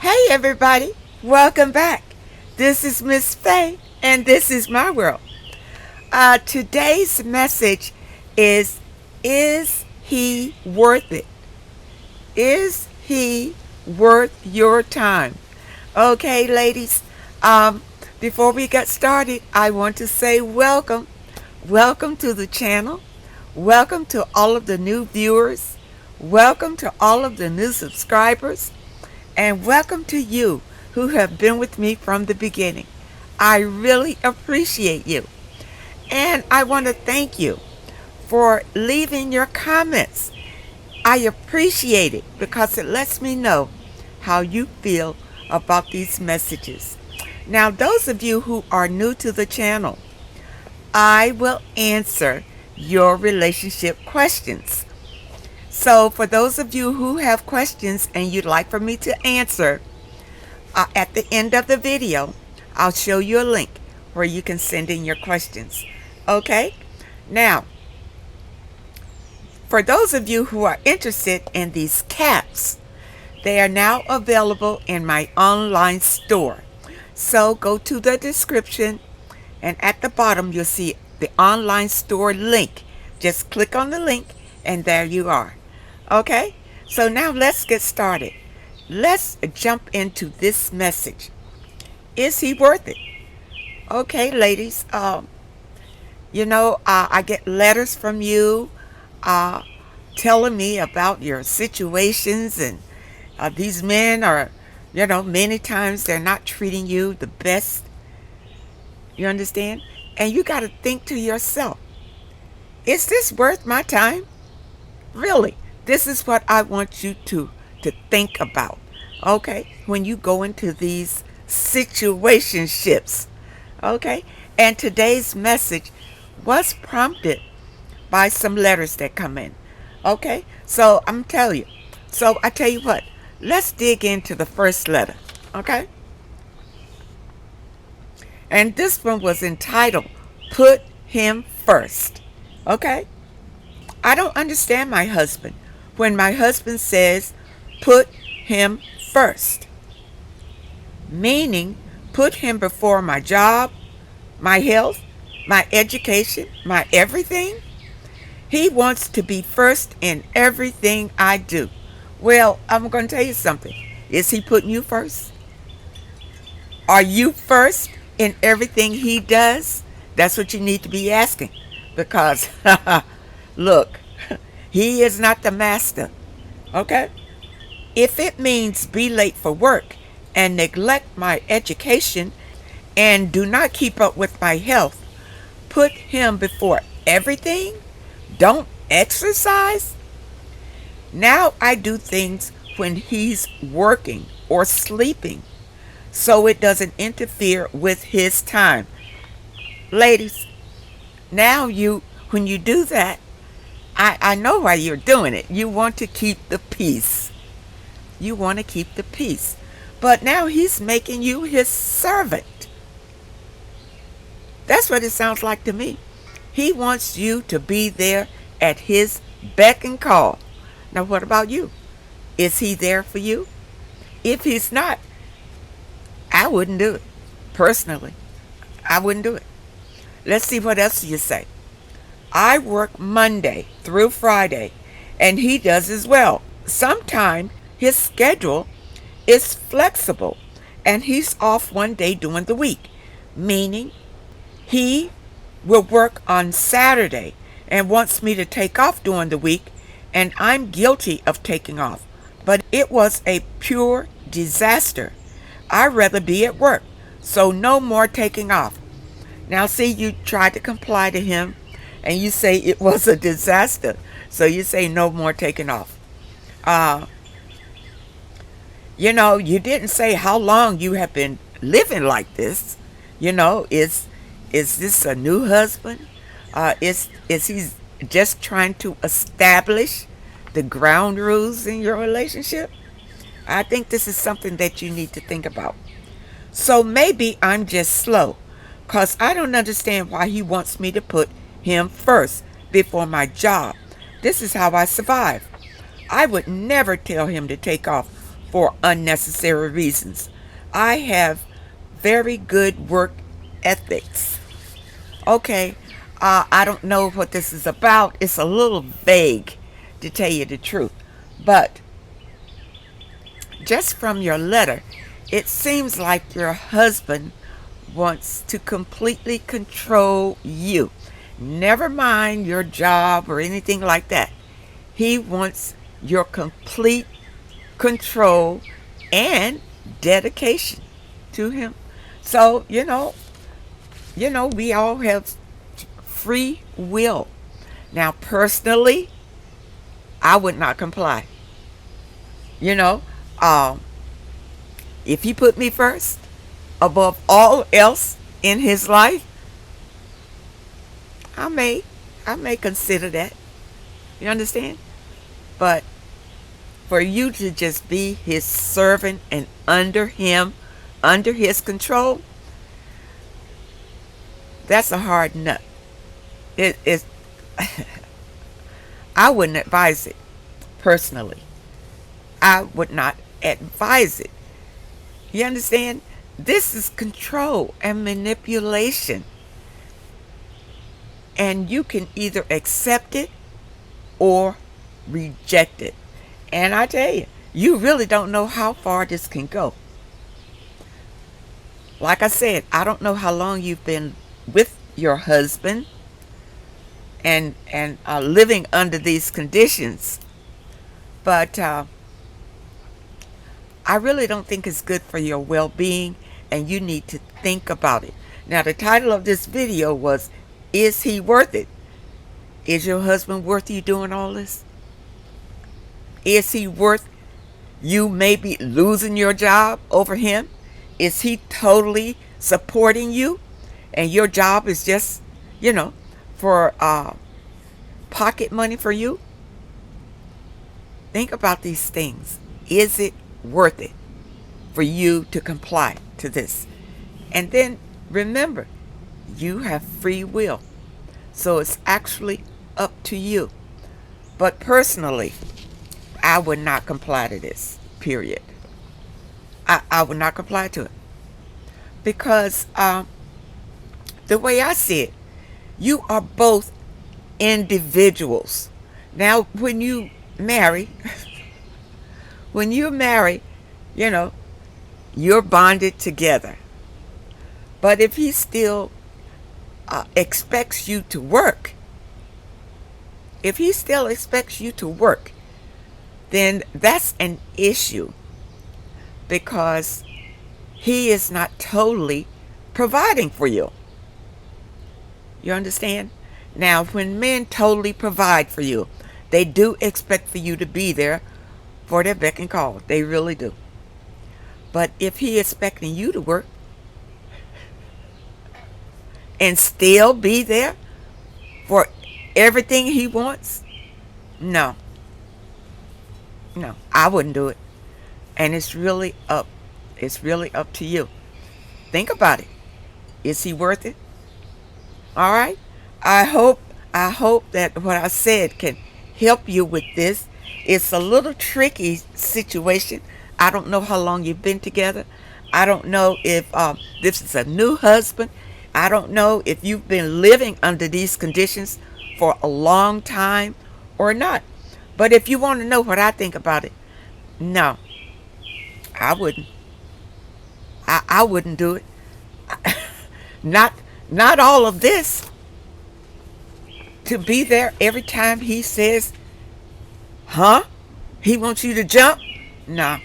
Hey everybody, welcome back. This is Miss Faye and this is my world. Today's message is he worth it? Is he worth your time? Okay, ladies, before we get started, I want to say welcome. Welcome to the channel. Welcome to all of the new viewers. Welcome to all of the new subscribers. And welcome to you who have been with me from the beginning. I really appreciate you. And I want to thank you for leaving your comments. I appreciate it because it lets me know how you feel about these messages. Now, those of you who are new to the channel, I will answer your relationship questions. So for those of you who have questions and you'd like for me to answer, at the end of the video, I'll show you a link where you can send in your questions. Okay? Now, for those of you who are interested in these caps, they are now available in my online store. So go to the description and at the bottom you'll see the online store link. Just click on the link and there you are. Okay, so now let's get started. Let's jump into this message. Is he worth it? Okay, ladies, I get letters from you telling me about your situations, and these men are, many times they're not treating you the best. You understand? And you got to think to yourself, is this worth my time? Really? This is what I want you to think about, okay, when you go into these situationships, okay? And today's message was prompted by some letters that come in, okay? So I'm telling you. So I tell you what, let's dig into the first letter, okay? And this one was entitled, Put Him First, okay? I don't understand my husband when my husband says, put him first. Meaning, put him before my job, my health, my education, my everything. He wants to be first in everything I do. Well, I'm going to tell you something. Is he putting you first? Are you first in everything he does? That's what you need to be asking. Because, look, he is not the master, okay? If it means be late for work and neglect my education and do not keep up with my health, put him before everything, don't exercise. Now I do things when he's working or sleeping so it doesn't interfere with his time. Ladies, now when you do that, I know why you're doing it. You want to keep the peace. You want to keep the peace. But now he's making you his servant. That's what it sounds like to me. He wants you to be there at his beck and call. Now what about you? Is he there for you? If he's not, I wouldn't do it. Personally, I wouldn't do it. Let's see what else you say. I work Monday through Friday, and he does as well. Sometimes his schedule is flexible, and he's off one day during the week, meaning he will work on Saturday and wants me to take off during the week, and I'm guilty of taking off. But it was a pure disaster. I'd rather be at work, so no more taking off. Now see, you tried to comply to him, and you say it was a disaster. So you say no more taking off. You didn't say how long you have been living like this. Is this a new husband? Is he just trying to establish the ground rules in your relationship? I think this is something that you need to think about. So maybe I'm just slow, because I don't understand why he wants me to put him first before my job. This is how I survive. I would never tell him to take off for unnecessary reasons. I have very good work ethics. Okay, I don't know what this is about. It's a little vague, to tell you the truth. But just from your letter, it seems like your husband wants to completely control you. Never mind your job or anything like that. He wants your complete control and dedication to him. So, we all have free will. Now, personally, I would not comply. You know, um, if he put me first above all else in his life, I may, I may consider that. You understand? But for you to just be his servant and under him, under his control, that's a hard nut. It is. I wouldn't advise it personally. I would not advise it. You understand? This is control and manipulation. And you can either accept it or reject it. And I tell you, you really don't know how far this can go. Like I said, I don't know how long you've been with your husband and living under these conditions, but I really don't think it's good for your well-being, and you need to think about it. Now, the title of this video was, Is He Worth It? Is your husband worth you doing all this? Is he worth you maybe losing your job over him? Is he totally supporting you and your job is just, for pocket money for you? Think about these things. Is it worth it for you to comply to this? And then remember, you have free will. So it's actually up to you. But personally, I would not comply to this, period. I would not comply to it. Because the way I see it, you are both individuals. Now, when you marry, you know, you're bonded together. But if he still expects you to work, then that's an issue, because he is not totally providing for you. You understand? Now, when men totally provide for you, they do expect for you to be there for their beck and call. They really do. But if he is expecting you to work and still be there for everything he wants, no, I wouldn't do it. And it's really up to you. Think about it. Is he worth it? All right. I hope that what I said can help you with this. It's a little tricky situation. I don't know how long you've been together. I don't know if this is a new husband. I don't know if you've been living under these conditions for a long time or not. But if you want to know what I think about it, no, I wouldn't. I wouldn't do it. Not all of this to be there every time he says, huh? He wants you to jump? No,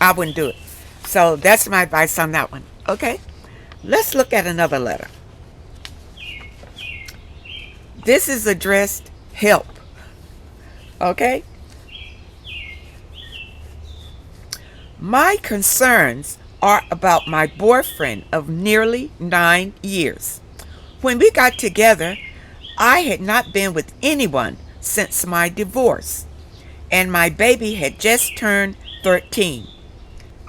I wouldn't do it. So that's my advice on that one. Okay, let's look at another letter. This is addressed help. Okay? My concerns are about my boyfriend of nearly 9 years. When we got together, I had not been with anyone since my divorce, and my baby had just turned 13.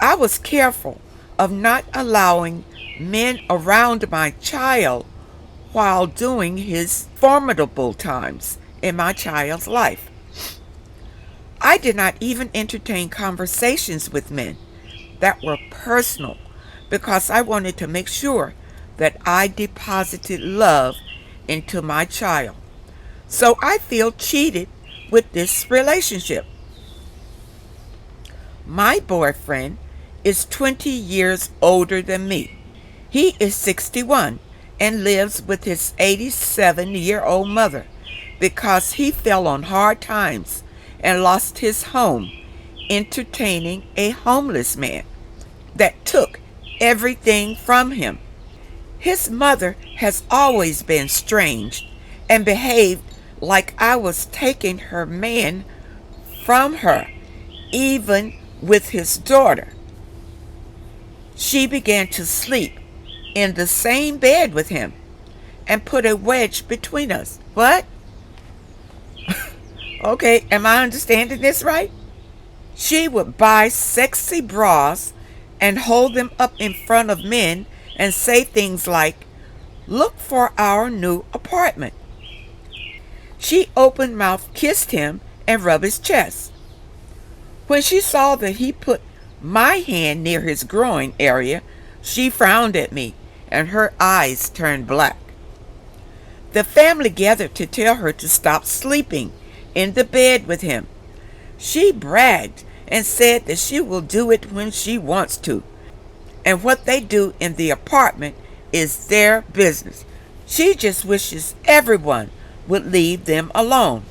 I was careful of not allowing men around my child while doing his formidable times in my child's life. I did not even entertain conversations with men that were personal because I wanted to make sure that I deposited love into my child. So I feel cheated with this relationship. My boyfriend is 20 years older than me. He is 61 and lives with his 87-year-old mother because he fell on hard times and lost his home entertaining a homeless man that took everything from him. His mother has always been strange and behaved like I was taking her man from her, even with his daughter. She began to sleep in the same bed with him and put a wedge between us. What? Okay, am I understanding this right? She would buy sexy bras and hold them up in front of men and say things like, "Look for our new apartment." She open mouth kissed him and rubbed his chest. When she saw that he put my hand near his groin area, she frowned at me and her eyes turned black. The family gathered to tell her to stop sleeping in the bed with him. She bragged and said that she will do it when she wants to, and what they do in the apartment is their business. She just wishes everyone would leave them alone.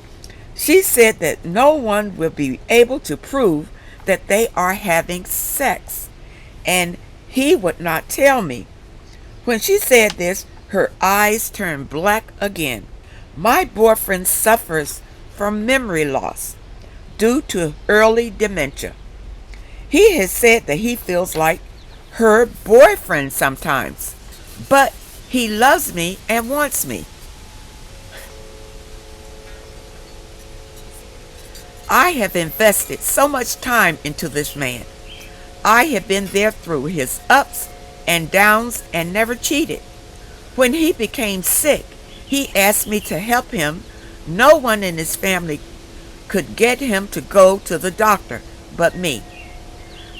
She said that no one will be able to prove that they are having sex, and he would not tell me. When she said this, her eyes turned black again. My boyfriend suffers from memory loss due to early dementia. He has said that he feels like her boyfriend sometimes, but he loves me and wants me. I have invested so much time into this man. I have been there through his ups and downs and never cheated. When he became sick, he asked me to help him. No one in his family could get him to go to the doctor but me.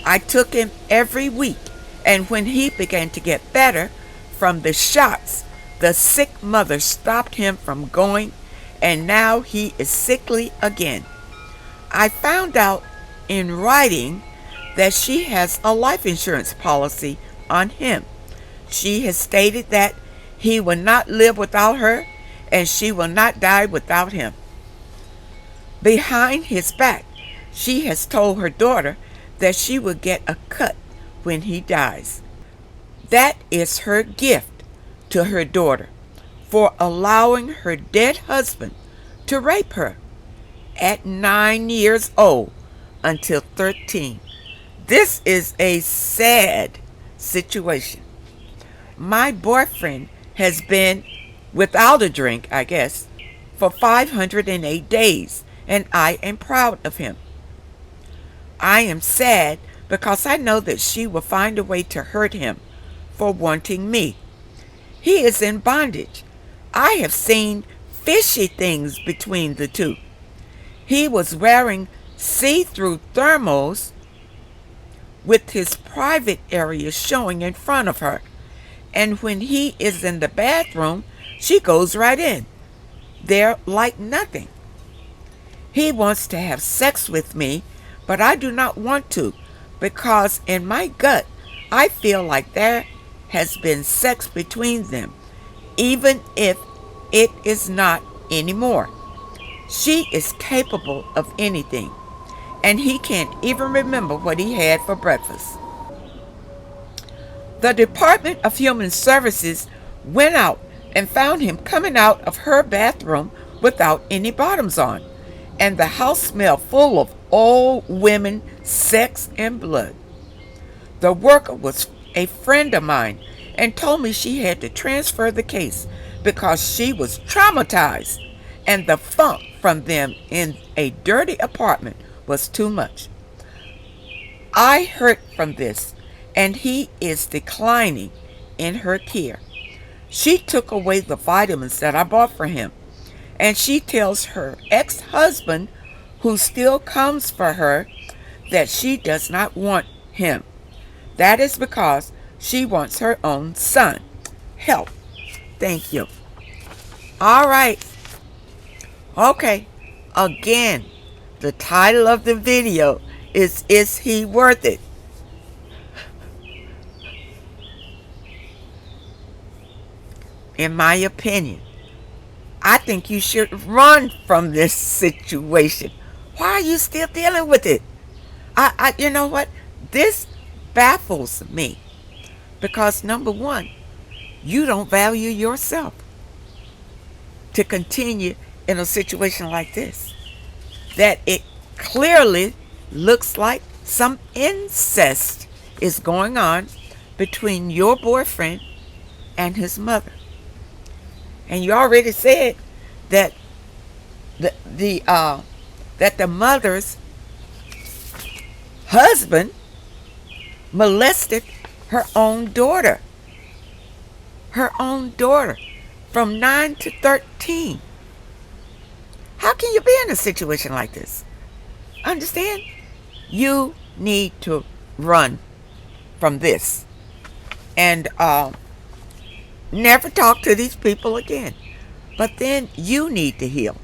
I took him every week, and when he began to get better from the shots, the sick mother stopped him from going, and now he is sickly again. I found out in writing that she has a life insurance policy on him. She has stated that he will not live without her and she will not die without him. Behind his back, she has told her daughter that she will get a cut when he dies. That is her gift to her daughter for allowing her dead husband to rape her at 9 years old until 13. This is a sad situation. My boyfriend has been without a drink, I guess, for 508 days, and I am proud of him. I am sad because I know that she will find a way to hurt him for wanting me. He is in bondage. I have seen fishy things between the two. He was wearing see-through thermals with his private area showing in front of her. And when he is in the bathroom, she goes right in there like nothing. He wants to have sex with me, but I do not want to because in my gut, I feel like there has been sex between them, even if it is not anymore. She is capable of anything, and he can't even remember what he had for breakfast. The Department of Human Services went out and found him coming out of her bathroom without any bottoms on, and the house smelled full of old women, sex, and blood. The worker was a friend of mine and told me she had to transfer the case because she was traumatized and the funk from them in a dirty apartment was too much. I heard from this, and he is declining in her care. She took away the vitamins that I bought for him, and she tells her ex-husband, who still comes for her that she does not want him. That is because she wants her own son. Help. Thank you. All right. Okay. Again, the title of the video is he worth it? In my opinion, I think you should run from this situation. Why are you still dealing with it? You know what? This baffles me because number one, you don't value yourself to continue in a situation like this. That it clearly looks like some incest is going on between your boyfriend and his mother. And you already said that that the mother's husband molested her own daughter. Her own daughter from 9 to 13. How can you be in a situation like this? Understand? You need to run from this and never talk to these people again. But then you need to heal.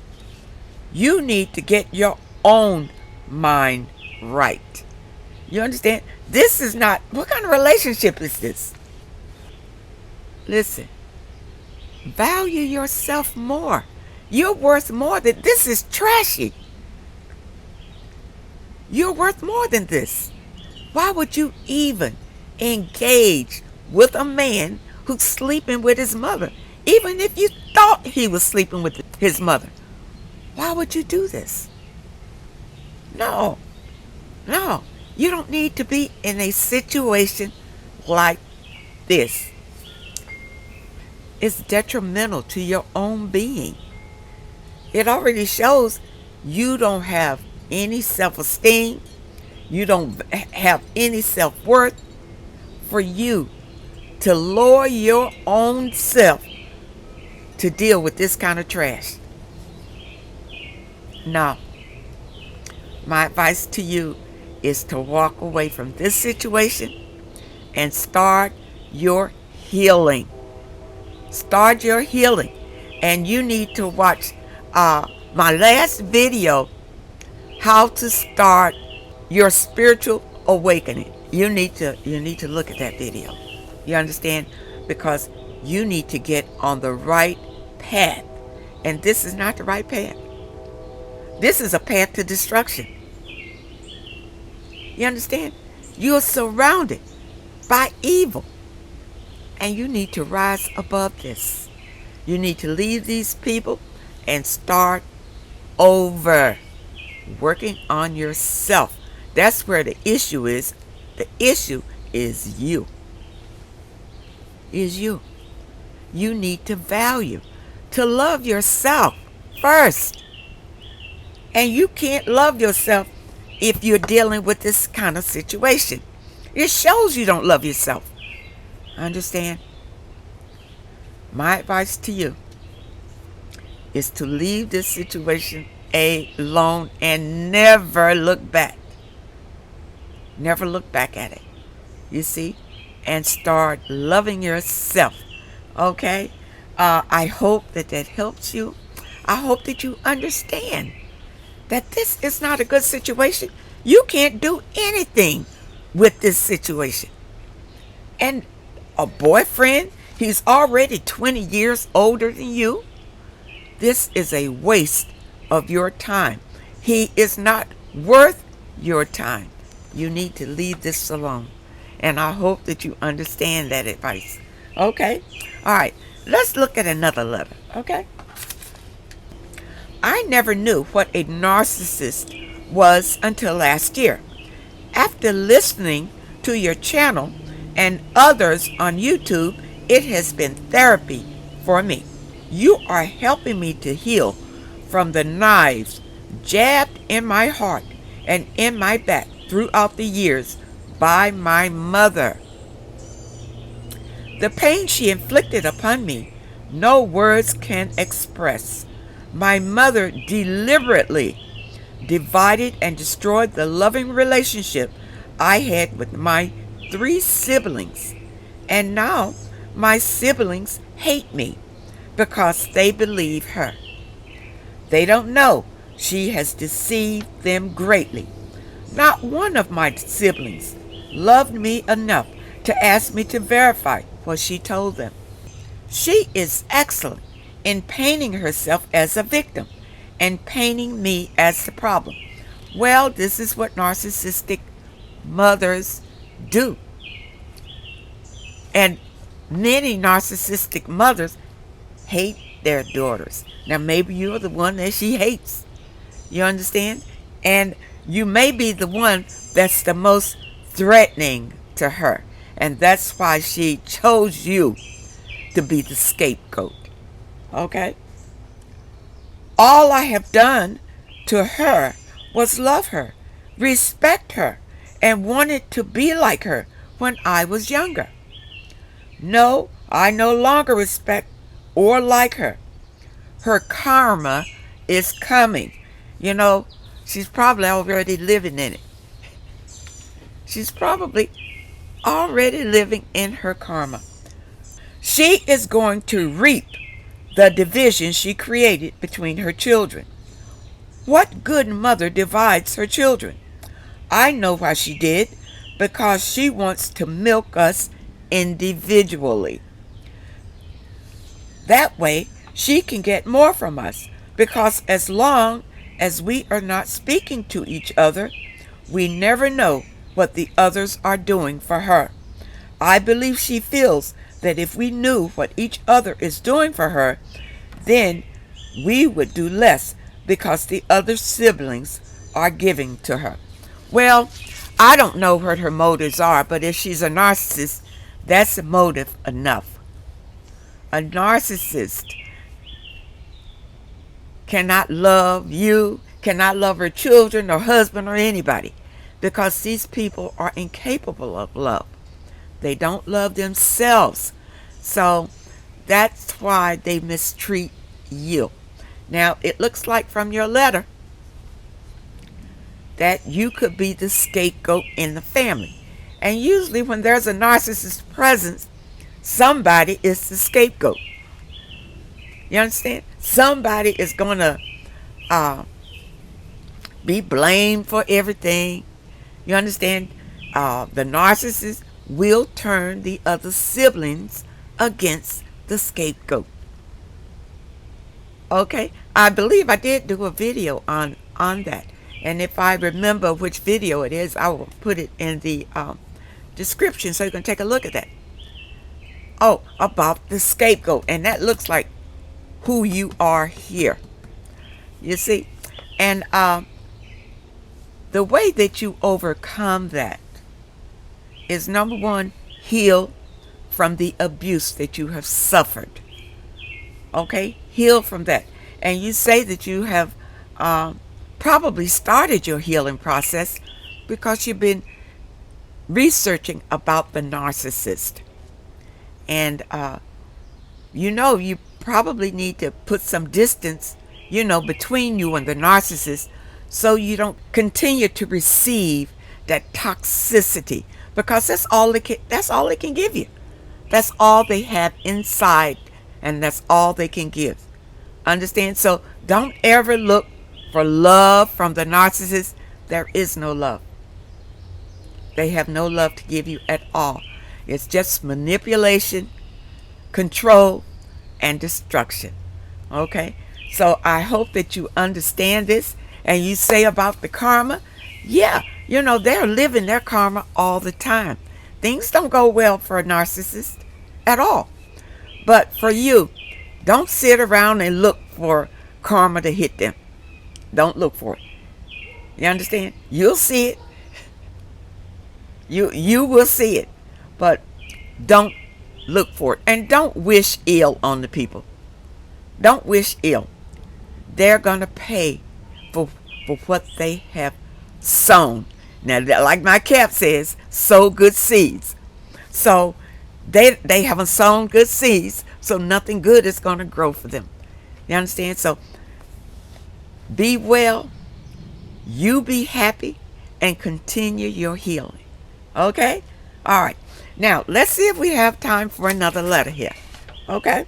You need to get your own mind right. You understand? This is not, what kind of relationship is this? Listen, value yourself more. You're worth more than this. Is trashy. You're worth more than this. Why would you even engage with a man who's sleeping with his mother? Even if you thought he was sleeping with his mother, why would you do this? No, you don't need to be in a situation like this. It's detrimental to your own being. It already shows you don't have any self-esteem. You don't have any self-worth. For you to lower your own self to deal with this kind of trash. No. My advice to you is to walk away from this situation and start your healing. Start your healing. And you need to watch my last video, how to start your spiritual awakening. You need to look at that video. You understand? Because you need to get on the right path. And this is not the right path. This is a path to destruction. You understand? You're surrounded by evil. And you need to rise above this. You need to leave these people and start over. Working on yourself. That's where the issue is. The issue is you. Is you. You need to value, to love yourself first. And you can't love yourself if you're dealing with this kind of situation. It shows you don't love yourself. Understand? My advice to you is to leave this situation alone and never look back. Never look back at it. You see? And start loving yourself. Okay? I hope that helps you. I hope that you understand that this is not a good situation. You can't do anything with this situation. And a boyfriend, he's already 20 years older than you. This is a waste of your time. He is not worth your time. You need to leave this alone. And I hope that you understand that advice. Okay? All right. Let's look at another letter. Okay? I never knew what a narcissist was until last year. After listening to your channel and others on YouTube, it has been therapy for me. You are helping me to heal from the knives jabbed in my heart and in my back throughout the years by my mother. The pain she inflicted upon me, no words can express. My mother deliberately divided and destroyed the loving relationship I had with my three siblings. And now my siblings hate me because they believe her. They don't know she has deceived them greatly. Not one of my siblings loved me enough to ask me to verify what she told them. She is excellent in painting herself as a victim and painting me as the problem. Well, this is what narcissistic mothers do. And many narcissistic mothers hate their daughters. Now, maybe you're the one that she hates. You understand? And you may be the one that's the most threatening to her. And that's why she chose you to be the scapegoat. Okay? All I have done to her was love her, respect her, and wanted to be like her when I was younger. No, I no longer respect or like her. Her karma is coming. You know, she's probably already living in it. She's probably already living in her karma. She is going to reap the division she created between her children. What good mother divides her children? I know why she did, because she wants to milk us individually. That way, she can get more from us, because as long as we are not speaking to each other, we never know what the others are doing for her. I believe she feels that if we knew what each other is doing for her, then we would do less because the other siblings are giving to her. Well, I don't know what her motives are, but if she's a narcissist, that's a motive enough. A narcissist cannot love you, cannot love her children or husband or anybody, because these people are incapable of love. They don't love themselves. So that's why they mistreat you. Now, it looks like from your letter that you could be the scapegoat in the family. And usually when there's a narcissist presence, somebody is the scapegoat. You understand? Somebody is going to be blamed for everything. You understand? The narcissist will turn the other siblings against the scapegoat. Okay? I believe I did do a video on that. And if I remember which video it is, I will put it in the description so you can take a look at that. Oh, about the scapegoat. And that looks like who you are here. You see? And the way that you overcome that is, number one, heal from the abuse that you have suffered. Okay? Heal from that. And you say that you have probably started your healing process because you've been researching about the narcissist. And you probably need to put some distance, between you and the narcissist, so you don't continue to receive that toxicity, because that's all they can give you. That's all they have inside, and that's all they can give. Understand? So don't ever look for love from the narcissist. There is no love. They have no love to give you at all. It's just manipulation, control, and destruction. Okay? So I hope that you understand this. And you say about the karma, yeah, they're living their karma all the time. Things don't go well for a narcissist at all. But for you, don't sit around and look for karma to hit them. Don't look for it. You understand? You'll see it. You will see it. But don't look for it. And don't wish ill on the people. Don't wish ill. They're going to pay for what they have sown. Now, like my cap says, sow good seeds. So they haven't sown good seeds, so nothing good is going to grow for them. You understand? So be well, You be happy and continue your healing. Okay? All right. Now, let's see if we have time for another letter here. Okay?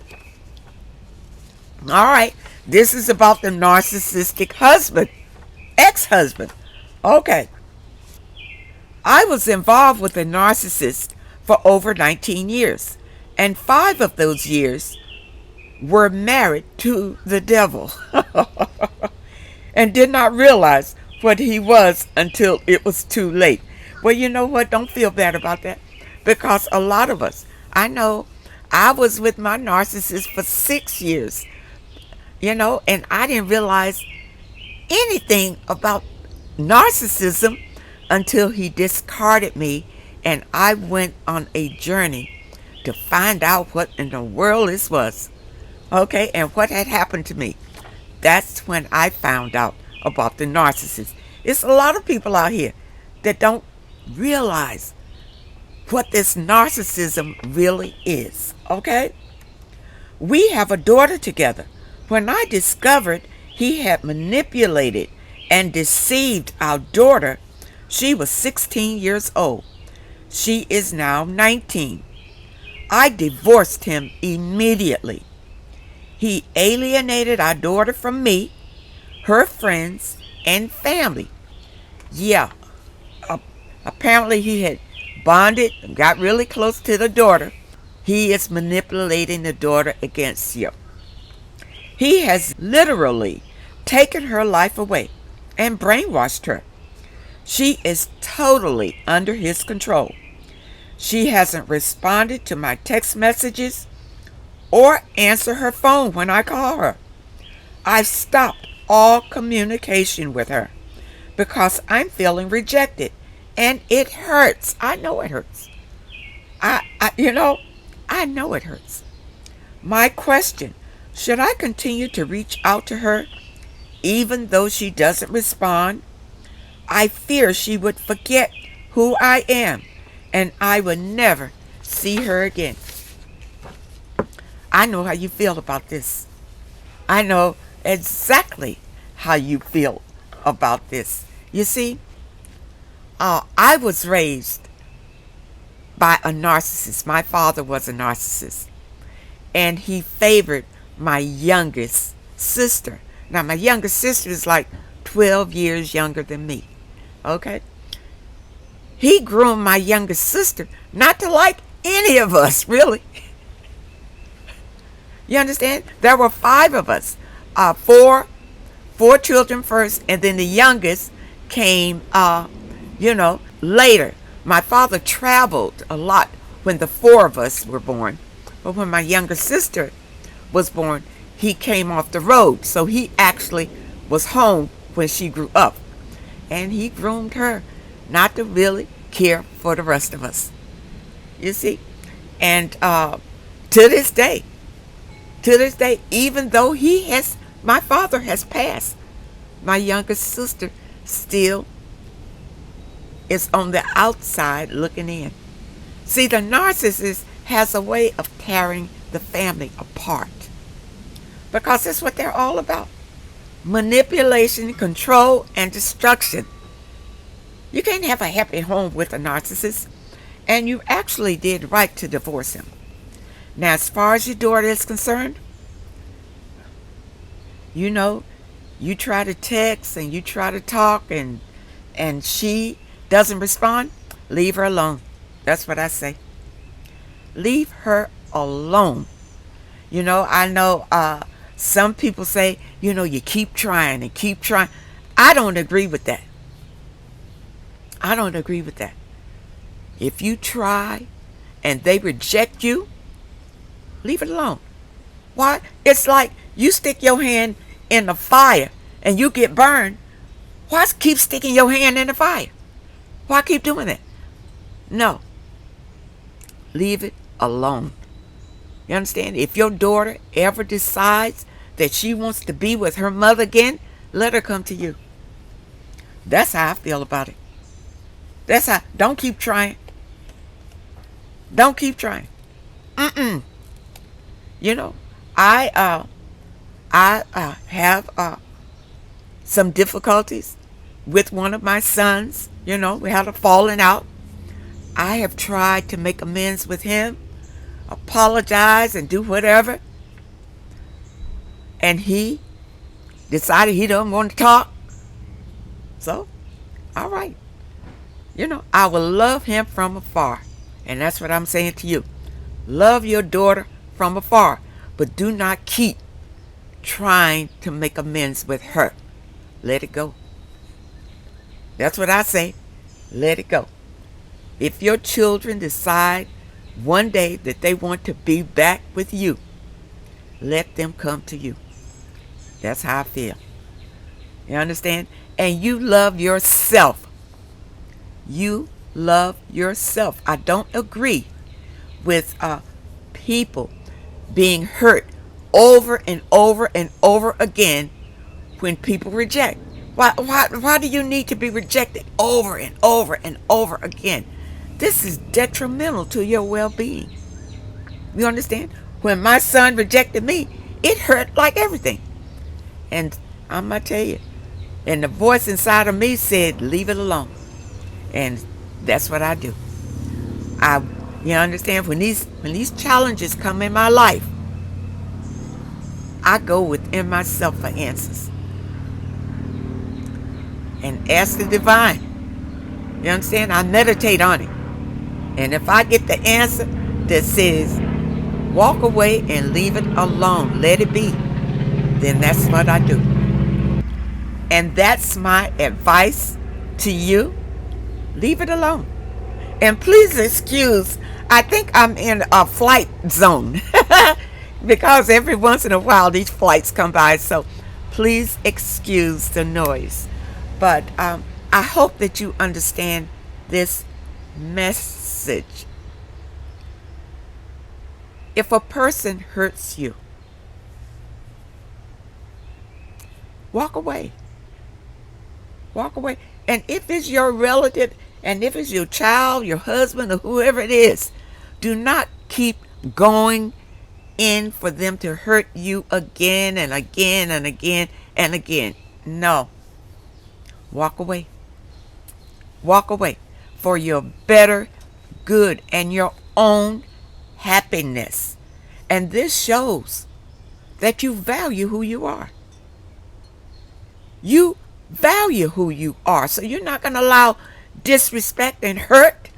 All right. This is about the narcissistic husband, ex-husband. Okay. I was involved with a narcissist for over 19 years, and 5 of those years were married to the devil and did not realize what he was until it was too late. Well, you know what? Don't feel bad about that, because a lot of us, I know, I was with my narcissist for 6 years, and I didn't realize anything about narcissism until he discarded me, and I went on a journey to find out what in the world this was. Okay, and what had happened to me. That's when I found out about the narcissist. It's a lot of people out here that don't realize what this narcissism really is. Okay? We have a daughter together. When I discovered he had manipulated and deceived our daughter, she was 16 years old. She is now 19. I divorced him immediately. He alienated our daughter from me, her friends, and family. Yeah, apparently he had bonded and got really close to the daughter. He is manipulating the daughter against you. He has literally taken her life away and brainwashed her. She is totally under his control. She hasn't responded to my text messages or answer her phone when I call her. I've stopped all communication with her because I'm feeling rejected, and it hurts. I know it hurts. I know it hurts. My question, should I continue to reach out to her even though she doesn't respond? I fear she would forget who I am and I would never see her again. I know how you feel about this. I know exactly how you feel about this. You see, I was raised by a narcissist. My father was a narcissist, and he favored my youngest sister. Now, my youngest sister is like 12 years younger than me. Okay? He groomed my youngest sister not to like any of us, really. You understand? There were 5 of us. Four children first, and then the youngest came, later. My father traveled a lot when the 4 of us were born. But when my younger sister was born, he came off the road. So he actually was home when she grew up. And he groomed her not to really care for the rest of us. You see? And to this day, even though my father has passed, my youngest sister still is on the outside looking in. See, the narcissist has a way of tearing the family apart, because that's what they're all about. Manipulation, control, and destruction. You can't have a happy home with a narcissist, and you actually did right to divorce him. Now, as far as your daughter is concerned, you try to text and you try to talk, and she doesn't respond, leave her alone. That's what I say. Leave her alone. I know some people say, you keep trying and keep trying. I don't agree with that. If you try and they reject you, leave it alone. Why? It's like you stick your hand in the fire and you get burned. Why keep sticking your hand in the fire? Why keep doing that? No. Leave it alone. You understand? If your daughter ever decides that she wants to be with her mother again, let her come to you. That's how I feel about it. Don't keep trying. Don't keep trying. I have some difficulties with one of my sons. We had a falling out. I have tried to make amends with him, apologize, and do whatever. And he decided he don't want to talk. So, all right. I will love him from afar. And that's what I'm saying to you. Love your daughter from afar, but do not keep trying to make amends with her. Let it go. That's what I say. Let it go. If your children decide one day that they want to be back with you, let them come to you. That's how I feel. You understand? And you love yourself. You love yourself. I don't agree with people being hurt over and over and over again when people reject. Why do you need to be rejected over and over and over again? This is detrimental to your well-being. You understand? When my son rejected me, it hurt like everything. And I'm going to tell you, and the voice inside of me said, leave it alone. And that's what I do. You understand? When these challenges come in my life, I go within myself for answers. And ask the divine. You understand? I meditate on it. And if I get the answer that says, walk away and leave it alone, let it be, then that's what I do. And that's my advice to you. Leave it alone. And please excuse, I think I'm in a flight zone because every once in a while these flights come by. So please excuse the noise. But I hope that you understand this message. If a person hurts you, walk away. Walk away. And if it's your relative, and if it's your child, your husband, or whoever it is, do not keep going in for them to hurt you again and again and again and again. No. Walk away. Walk away for your better good and your own happiness. And this shows that you value who you are. You value who you are. So you're not going to allow disrespect and hurt.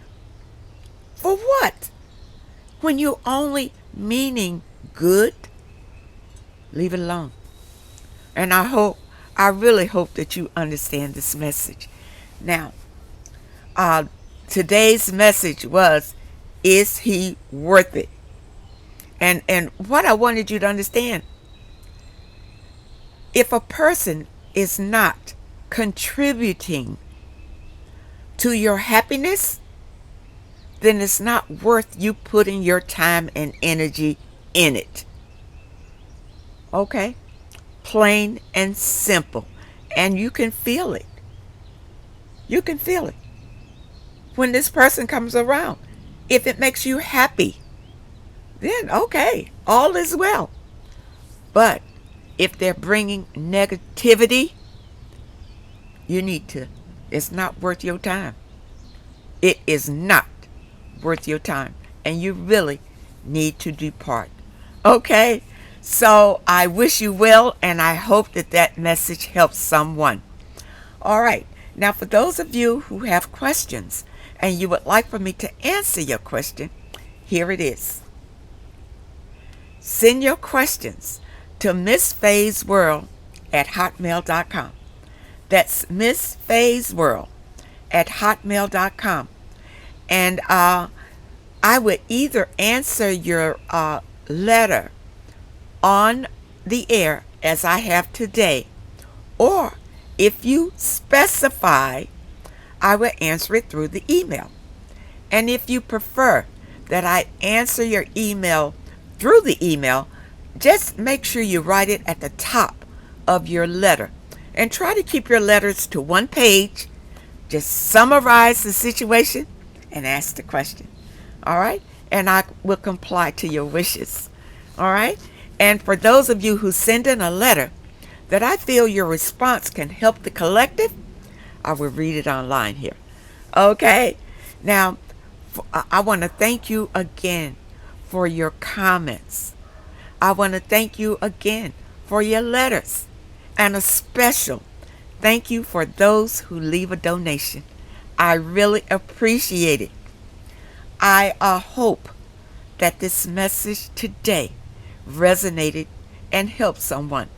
For what? When you're only meaning good, leave it alone. And I really hope that you understand this message. Now, today's message was, is he worth it? And what I wanted you to understand, if a person is not contributing to your happiness, then it's not worth you putting your time and energy in it. Okay? Plain and simple. And you can feel it. You can feel it when this person comes around. If it makes you happy, then okay, all is well. But if they're bringing negativity, you need to. It's not worth your time. It is not worth your time. And you really need to depart. Okay? So I wish you well, and I hope that that message helps someone. All right. Now, for those of you who have questions and you would like for me to answer your question, here it is. Send your questions to Miss Faye's World at hotmail.com. That's Miss Faye's World at hotmail.com. And I would either answer your letter on the air as I have today, or if you specify, I will answer it through the email. And if you prefer that I answer your email through the email, just make sure you write it at the top of your letter. And try to keep your letters to one page. Just summarize the situation and ask the question. All right? And I will comply to your wishes. All right? And for those of you who send in a letter that I feel your response can help the collective, I will read it online here. Okay. Now, I want to thank you again for your comments. I want to thank you again for your letters. And a special thank you for those who leave a donation. I really appreciate it. I hope that this message today resonated and helped someone.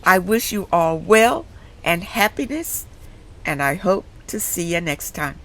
I wish you all well and happiness, and I hope to see you next time.